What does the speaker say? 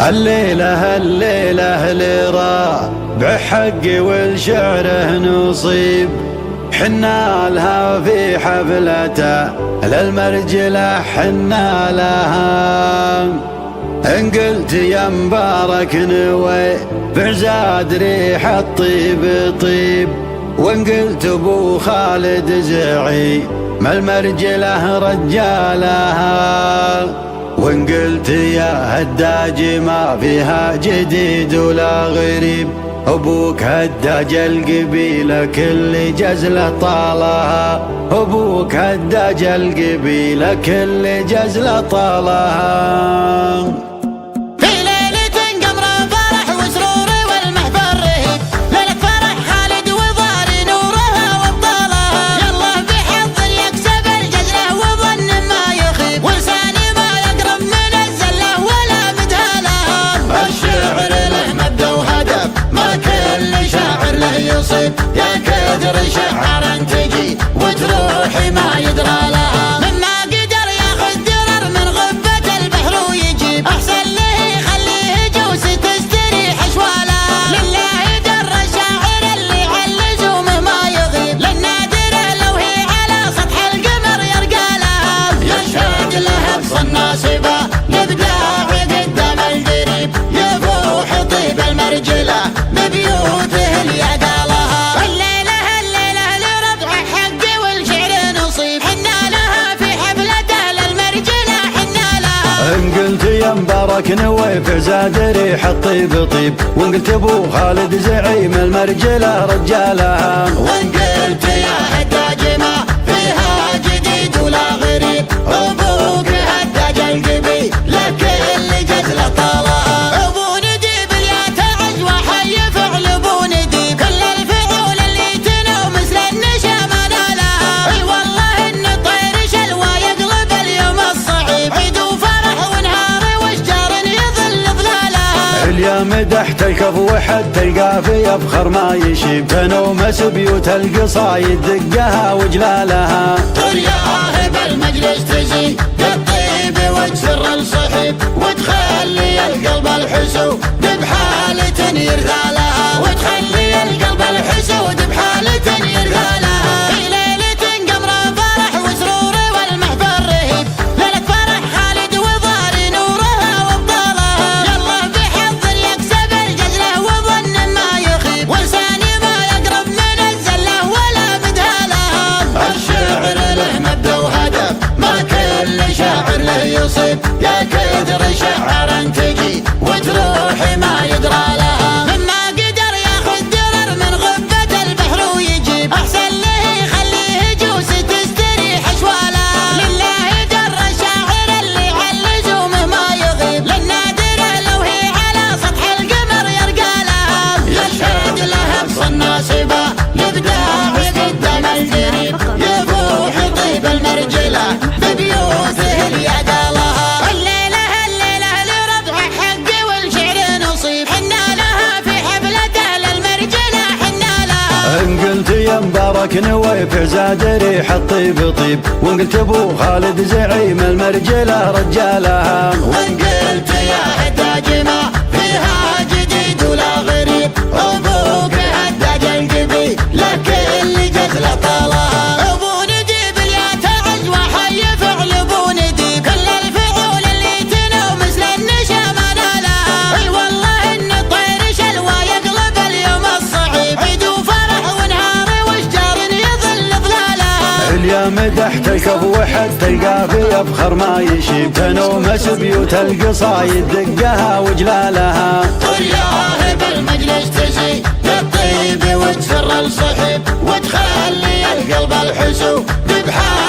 الليلة لربع حقي والشعره نصيب، حنا لها في حفلته للمرجلة حنا لها. إن قلت يا مبارك نوي بعزاد ريح الطيب طيب، وإن قلت ابو خالد زعي ما المرجلة رجالها، وإن قلت يا هداج ما فيها جديد ولا غريب، أبوك هداج القبيلة كل جزلة طالها، أبوك هداج القبيلة كل جزلة طالها. يا كدر شعر تجي وتروحي ما يدرى لها، مما قدر ياخذ درر من غبة البحر ويجيب، أحسن له يخليه جوس تستريح شوالها. لله در الشاعر اللي علزومه ما يغيب، للنادرة لو هي على سطح القمر يرقى لها. يشهد لها بصناصبة الإبداع قدام القريب، يفوح طيب المرجلة ببيوته اليد. إن قلت يا مبارك نوي بعزاد ريح الطيب طيب، وإن قلت ابو خالد زعيم المرجلة رجالها، وإن قلت يا هداج ما فيها جديد ولا غريب، أبوك هداج القبيلة كل جزلة طالها. أبو نديب يا تعز وحي فعل أبو نديب، كل الفعول اللي تنو مثل النشا ما نالها. اي والله إن طير شلوى يقلب اليوم الصعيب، عيد اليوم تحت الكف وحد القافية بخر ما يشيب، تنومس بيوت القصايد دقها وجلالها. ترياه بالمجلس تزين بالطيب وتسر الصحيب، وتخلي القلب الحسود بحالة يرثالها، وتخلي القلب الحسود بحالة يرثالها. في ليلة قمر فرح وسرور والمحفل رهيب، ليلة فرح خالد وضاري نورها وابطالها. يلا بحظ يكسب الجزله وظن ما يخيب، ولساني ما يقرب من الزله ولا مدهالها. الشعر له مبدا وهدف ما كل شاعر له يصيب، يا كدر شعر تجي وتروحي ما يدرى لها، مما قدر ياخذ درر من غبة البحر ويجيب، أحسن له يخليه جوس تستريح شوالها. لله در الشاعر اللي علزومه ما يغيب، للنادرة لو هي على سطح القمر يرقى لها. يشهد لها بصناصبة الإبداع قدام القريب، يفوح طيب المرجلة ببيوته اليد لها. الليلة لربع حقي والشعر نصيب، حنا لها في حفلته للمرجلة حنا لها. إن قلت يا مبارك نوي بعزاد ريح الطيب طيب، وإن قلت ابو خالد زعيم المرجلة رجالها، وإن قلت يا هداج ما فيها جديد ولا غريب، أبوك هداج القبيلة كل جزلة طالها. أبو نديب يا تعز وحي فعل أبو نديب، كل الفعول اللي تنو مثل النشا ما نالها. اي والله إن طير شلوى يقلب اليوم الصعيب، عيد وفرح ونهار واشجار يظل ظلالها. اليوم تحت الكف وحد القافية بخر ما يشيب، تنومس بيوت القصايد دقها وجلالها. ترياه بالمجلس تزين بالطيب وتسر الصحيب، وتخلي القلب الحسود بحالة